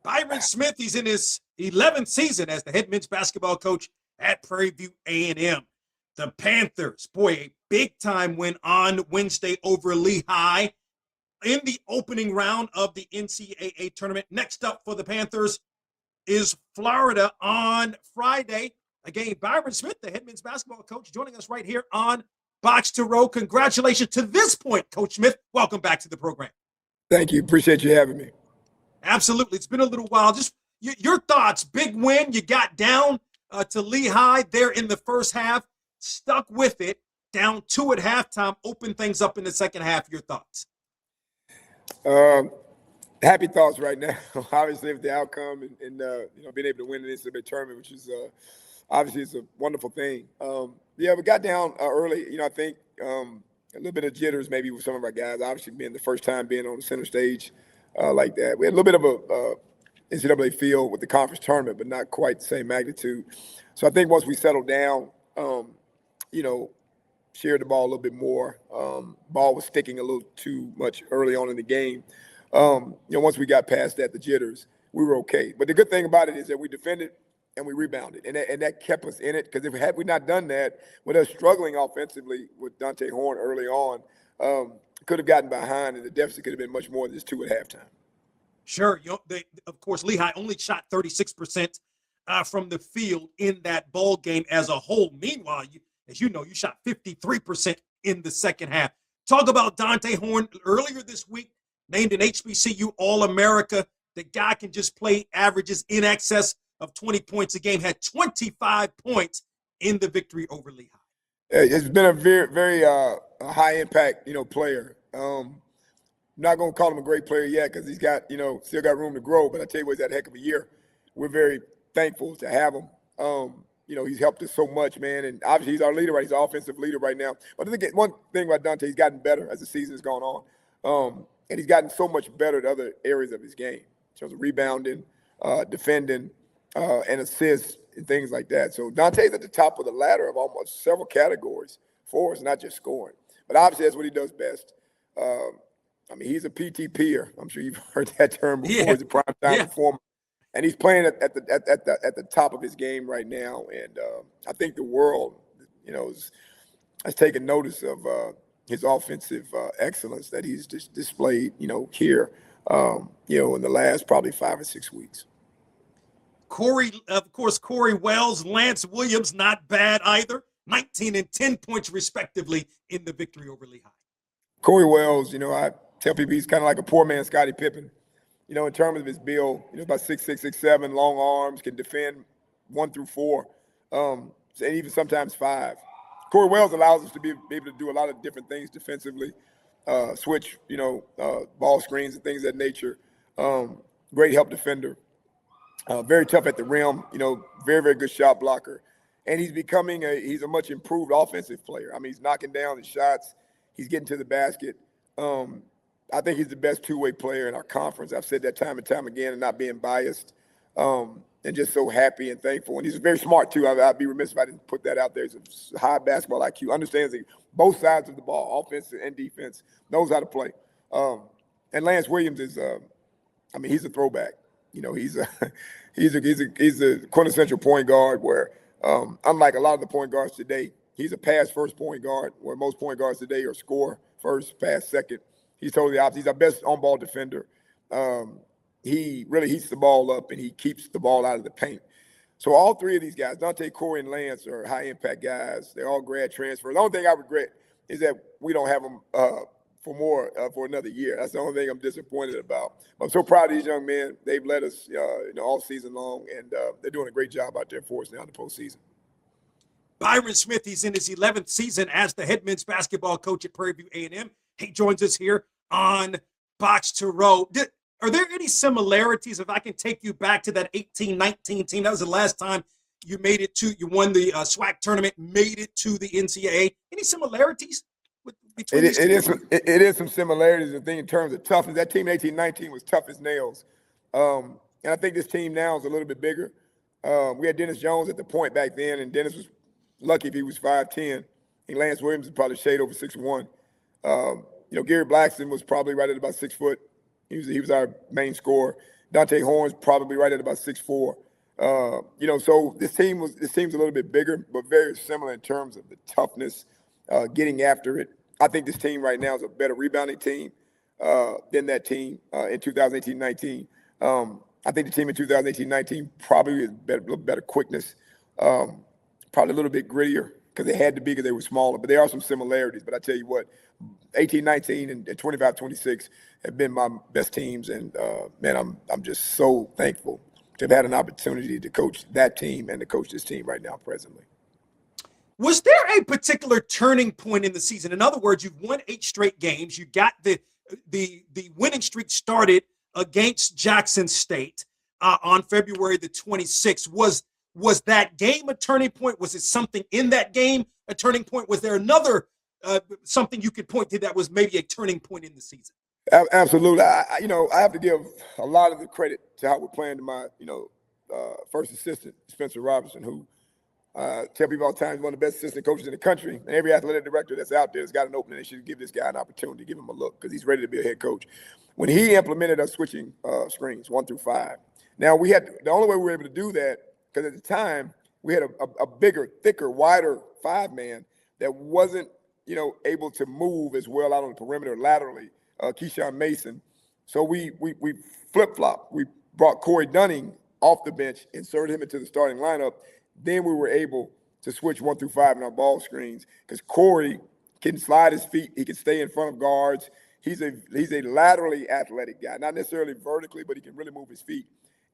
Byron Smith, he's in his 11th season as the head men's basketball coach at Prairie View A&M. The Panthers, boy, a big-time win on Wednesday over Lehigh in the opening round of the NCAA tournament. Next up for the Panthers is Florida on Friday. Again, Byron Smith, the head men's basketball coach, joining us right here on Box to Row. Congratulations to this point, Coach Smith. Welcome back to the program. Thank you. Appreciate you having me. Absolutely. It's been a little while. Just your thoughts. Big win. You got down to Lehigh there in the first half, stuck with it, down 2 at halftime, opened things up in the second half. Your thoughts? Happy thoughts right now. Obviously, with the outcome and being able to win the NCAA tournament, which is obviously it's a wonderful thing. We got down early. I think a little bit of jitters maybe with some of our guys. Obviously, being the first time being on the center stage like that, we had a little bit of a NCAA feel with the conference tournament, but not quite the same magnitude. So I think once we settled down, shared the ball a little bit more. Ball was sticking a little too much early on in the game. Once we got past that, the jitters, we were okay. But the good thing about it is that we defended and we rebounded, and that kept us in it. Because had we not done that, with us struggling offensively with Dante Horn early on, could have gotten behind, and the deficit could have been much more than just 2 at halftime. Sure. Of course, Lehigh only shot 36% from the field in that ball game as a whole. Meanwhile, you shot 53% in the second half. Talk about Dante Horn earlier this week, named an HBCU All-America. The guy can just play averages in excess of 20 points a game, had 25 points in the victory over Lehigh. It's been a very, very high-impact, player. I'm not going to call him a great player yet because he's got, still got room to grow. But I tell you what, he's had a heck of a year. We're very thankful to have him. He's helped us so much, man. And obviously he's our leader, right? He's our offensive leader right now. But I think one thing about Dante, he's gotten better as the season has gone on. And he's gotten so much better at other areas of his game in terms of rebounding, defending, and assists and things like that. So Dante's at the top of the ladder of almost several categories for us, not just scoring. But obviously that's what he does best. He's a PTPer. I'm sure you've heard that term before. Yeah. He's a primetime performer. And he's playing at the top of his game right now. And I think the world, has taken notice of his offensive excellence that he's just displayed, here, in the last probably 5 or 6 weeks. Corey Wells, Lance Williams, not bad either. 19 and 10 points respectively in the victory over Lehigh. Corey Wells, I tell people he's kind of like a poor man Scottie Pippen. In terms of his build, about 6'6", 6'7", long arms, can defend 1 through 4, and even sometimes 5. Corey Wells allows us to be able to do a lot of different things defensively, switch, ball screens and things of that nature. Great help defender, very tough at the rim, very, very good shot blocker. And he's becoming he's a much improved offensive player. He's knocking down his shots. He's getting to the basket. I think he's the best two-way player in our conference. I've said that time and time again, and not being biased, and just so happy and thankful. And he's very smart, too. I'd be remiss if I didn't put that out there. He's a high basketball IQ, understands both sides of the ball, offense and defense, knows how to play. And Lance Williams is, he's a throwback. He's a quintessential point guard where, unlike a lot of the point guards today, he's a pass-first point guard, where most point guards today are score first, pass second. He's totally opposite. He's our best on-ball defender. He really heats the ball up, and he keeps the ball out of the paint. So all 3 of these guys, Dante, Corey, and Lance, are high-impact guys. They're all grad transfers. The only thing I regret is that we don't have them for another year. That's the only thing I'm disappointed about. I'm so proud of these young men. They've led us all season long, and they're doing a great job out there for us now in the postseason. Byron Smith, he's in his 11th season as the head men's basketball coach at Prairie View A&M. He joins us here on Box to Row. Are there any similarities, if I can take you back to that 18-19 team? That was the last time you won the SWAC tournament, made it to the NCAA. Any similarities between these teams? It is some similarities in terms of toughness. That team 18-19 was tough as nails. And I think this team now is a little bit bigger. We had Dennis Jones at the point back then, and Dennis was lucky if he was 5'10". And Lance Williams was probably shade over 6'1". Gary Blackson was probably right at about 6 foot. He was our main scorer. Dante Horn's probably right at about 6'4". So this team's a little bit bigger, but very similar in terms of the toughness, getting after it. I think this team right now is a better rebounding team than that team in 2018-19. I think the team in 2018-19 probably is a little better quickness, probably a little bit grittier because they had to be because they were smaller. But there are some similarities. But I tell you what, 18-19 and 25-26 have been my best teams, and man, I'm just so thankful to have had an opportunity to coach that team and to coach this team right now presently. Was there a particular turning point in the season? In other words, you've won 8 straight games. You got the winning streak started against Jackson State on February the 26th. Was that game a turning point? Was it something in that game a turning point? Was there another something you could point to that was maybe a turning point in the season? Absolutely. I have to give a lot of the credit to how we're playing to my, first assistant, Spencer Robinson, who tell people all the time he's one of the best assistant coaches in the country. And every athletic director that's out there has got an opening. They should give this guy an opportunity, give him a look because he's ready to be a head coach. When he implemented us switching screens 1 through 5, now the only way we were able to do that, because at the time we had a bigger, thicker, wider 5-man that wasn't, able to move as well out on the perimeter laterally. Keyshawn Mason. So we flip-flopped. We brought Corey Dunning off the bench, inserted him into the starting lineup. Then we were able to switch 1 through 5 in our ball screens because Corey can slide his feet. He can stay in front of guards. He's a laterally athletic guy, not necessarily vertically, but he can really move his feet.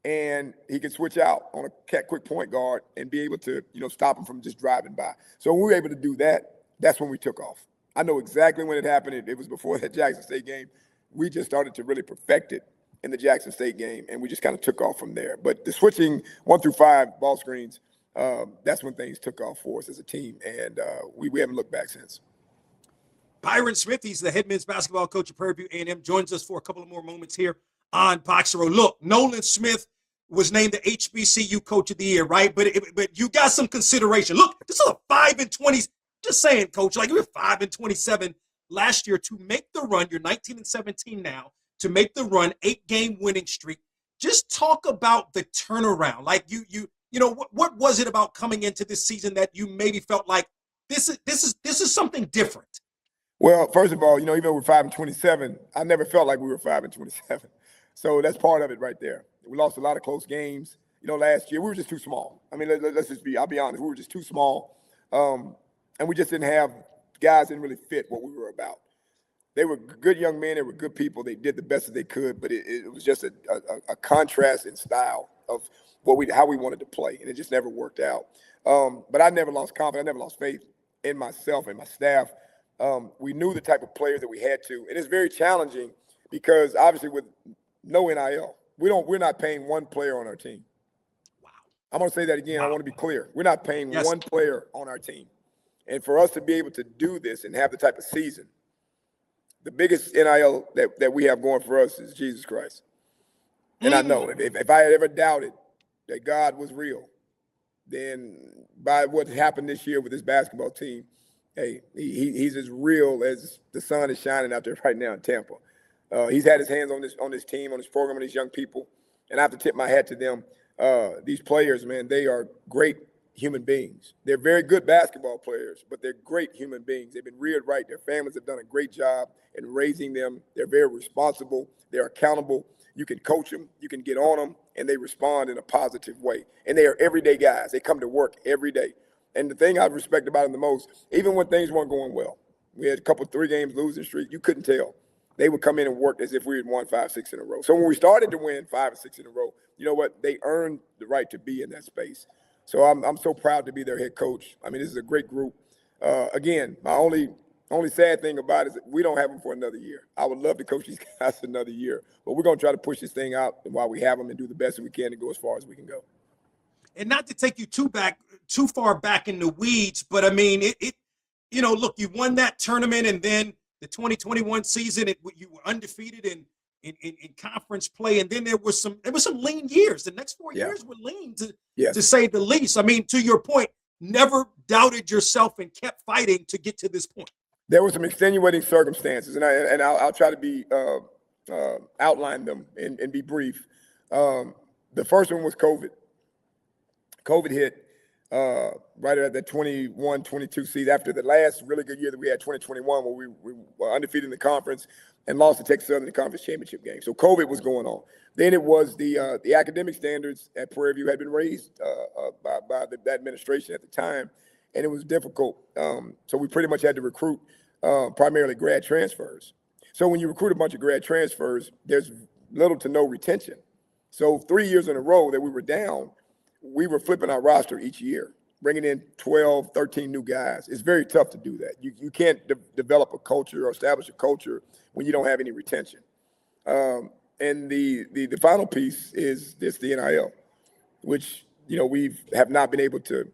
And he can switch out on a quick point guard and be able to, stop him from just driving by. So when we were able to do that, that's when we took off. I know exactly when it happened. It was before that Jackson State game. We just started to really perfect it in the Jackson State game, and we just kind of took off from there. But the switching 1 through 5 ball screens, that's when things took off for us as a team, and we haven't looked back since. Byron Smith, he's the head men's basketball coach at Prairie View A&M, joins us for a couple of more moments here on Box Row. Look, Nolan Smith was named the HBCU Coach of the Year, right? But you got some consideration. Look, this is a 5-20. Just saying, Coach, like you were 5-27 last year to make the run. You're 19-17 now to make the run, 8-game winning streak. Just talk about the turnaround. Like what was it about coming into this season that you maybe felt like this is something different? Well, first of all, even though we're 5-27, I never felt like we were 5-27. So that's part of it right there. We lost a lot of close games. Last year we were just too small. I mean, I'll be honest, we were just too small. And we just didn't have guys that didn't really fit what we were about. They were good young men. They were good people. They did the best that they could, but it was just a contrast in style of how we wanted to play, and it just never worked out. But I never lost confidence. I never lost faith in myself and my staff. We knew the type of players that we had to, and it's very challenging because obviously with no NIL, we're not paying one player on our team. Wow. I'm going to say that again. Wow. I want to be clear. We're not paying one player on our team. And for us to be able to do this and have the type of season, the biggest NIL that we have going for us is Jesus Christ. And I know if I had ever doubted that God was real, then by what happened this year with this basketball team, hey, he's as real as the sun is shining out there right now in Tampa. He's had his hands on this team, on this program, on these young people, and I have to tip my hat to them. These players, man, they are great human beings. They're very good basketball players, but they're great human beings. They've been reared right. Their families have done a great job in raising them. They're very responsible. They're accountable. You can coach them. You can get on them, and they respond in a positive way. And they are everyday guys. They come to work every day. And the thing I respect about them the most, even when things weren't going well, we had a couple 3 games losing streak, you couldn't tell. They would come in and work as if we had won 5-6 in a row. So when we started to win 5 or 6 in a row, you know what? They earned the right to be in that space. So I'm so proud to be their head coach. I mean, this is a great group. Again, my only sad thing about it is that we don't have them for another year. I would love to coach these guys another year, but we're going to try to push this thing out while we have them and do the best that we can to go as far as we can go. And not to take you too far back in the weeds, but I mean, look, you won that tournament, and then the 2021 season, you were undefeated in conference play, and then there was some lean years. The next 4 years were lean, to say the least. I mean, to your point, never doubted yourself and kept fighting to get to this point. There were some extenuating circumstances, and I'll try to be outline them and be brief. The first one was COVID. COVID hit right at that 21-22 season after the last really good year that we had, 2021, where we were undefeated in the conference and lost to Texas Southern in the conference championship game. So COVID was going on. Then it was the academic standards at Prairie View had been raised by the administration at the time, and it was difficult. So we pretty much had to recruit primarily grad transfers. So when you recruit a bunch of grad transfers, there's little to no retention. So 3 years in a row that we were down, we were flipping our roster each year, bringing in 12, 13 new guys. It's very tough to do that. You can't develop a culture or establish a culture when you don't have any retention. And the final piece is the NIL, which, we have not been able to,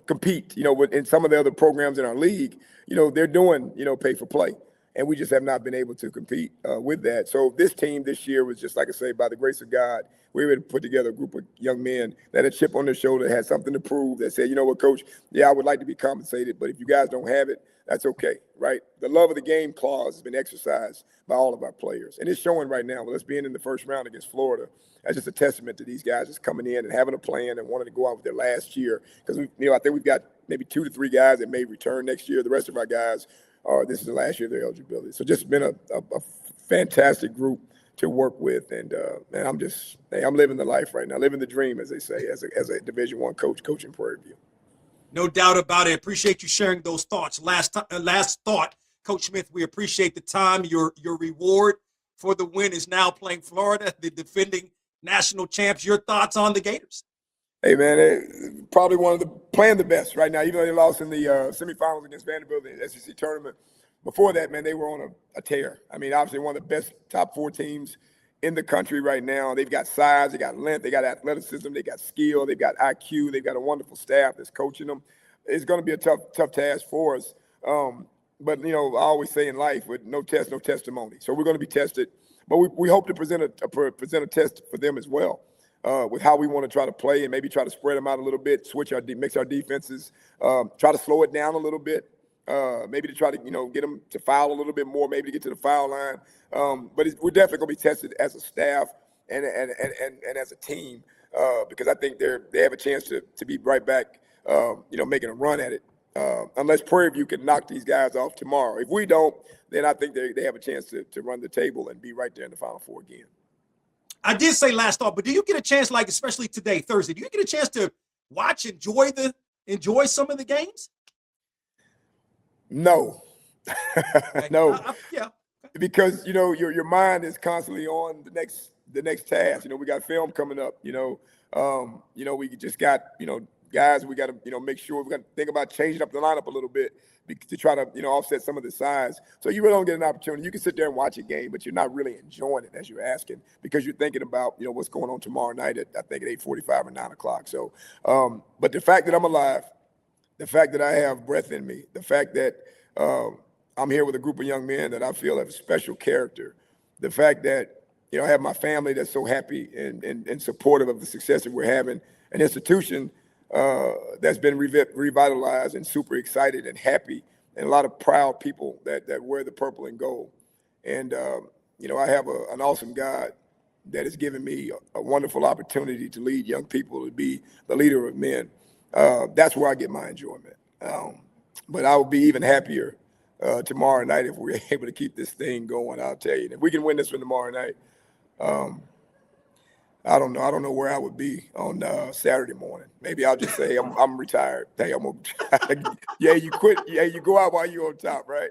compete, in some of the other programs in our league, they're doing, pay for play. And we just have not been able to compete with that. So this team this year was just, like I say, by the grace of God, we were able to put together a group of young men that had a chip on their shoulder, had something to prove, that said, you know what, Coach, yeah, I would like to be compensated, but if you guys don't have it, that's okay, right? The love of the game clause has been exercised by all of our players. And it's showing right now with us being in the first round against Florida. That's just a testament to these guys just coming in and having a plan and wanting to go out with their last year. Because, I think we've got maybe 2 to 3 guys that may return next year. The rest of our guys this is the last year of their eligibility. So just been a fantastic group to work with. And man, I'm living the life right now, living the dream, as they say, as a Division I coach, coaching Prairie View. No doubt about it. Appreciate you sharing those thoughts. Last thought, Coach Smith, we appreciate the time. Your reward for the win is now playing Florida, the defending national champs. Your thoughts on the Gators? Hey, man, probably playing the best right now, even though they lost in the semifinals against Vanderbilt in the SEC tournament. Before that, man, they were on a tear. I mean, obviously one of the best top 4 teams in the country right now. They've got size, they got length, they got athleticism, they got skill, they've got IQ, they've got a wonderful staff that's coaching them. It's going to be a tough task for us. But, I always say in life, with no test, no testimony. So we're going to be tested. But we hope to present a test for them as well. With how we want to try to play and maybe try to spread them out a little bit, mix our defenses, try to slow it down a little bit, maybe to try to, get them to foul a little bit more, maybe to get to the foul line. But we're definitely going to be tested as a staff and as a team because I think they have a chance to be right back, making a run at it. Unless Prairie View can knock these guys off tomorrow. If we don't, then I think they have a chance to run the table and be right there in the Final Four again. I did say last thought, but do you get a chance, like especially today, Thursday, do you get a chance to watch, enjoy some of the games? No. No. Yeah. Because, your mind is constantly on the next task. We got film coming up, we just got, guys, we got to, make sure we got to think about changing up the lineup a little bit to try to, offset some of the size. So you really don't get an opportunity. You can sit there and watch a game, but you're not really enjoying it as you're asking because you're thinking about, what's going on tomorrow night at 8:45 or 9 o'clock. So, but the fact that I'm alive, the fact that I have breath in me, the fact that I'm here with a group of young men that I feel have special character, the fact that, I have my family that's so happy and supportive of the success that we're having, an institution that's been revitalized and super excited and happy, and a lot of proud people that wear the purple and gold. And, I have an awesome God that has given me a wonderful opportunity to lead young people, to be the leader of men. That's where I get my enjoyment. But I will be even happier tomorrow night if we're able to keep this thing going, I'll tell you. And if we can win this one tomorrow night, I don't know. I don't know where I would be on Saturday morning. Maybe I'll just say, hey, I'm retired. Hey, I'm gonna yeah, you quit. Yeah, you go out while you're on top, right?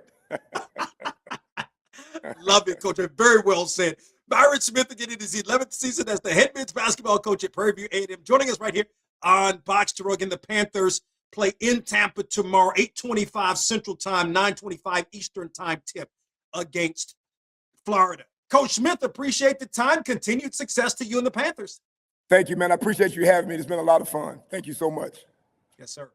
Love it, Coach. Very well said. Byron Smith again in his 11th season as the head men's basketball coach at Prairie View A&M, joining us right here on Box to Rug. And the Panthers play in Tampa tomorrow, 8:25 Central Time, 9:25 Eastern Time tip against Florida. Coach Smith, appreciate the time. Continued success to you and the Panthers. Thank you, man. I appreciate you having me. It's been a lot of fun. Thank you so much. Yes, sir.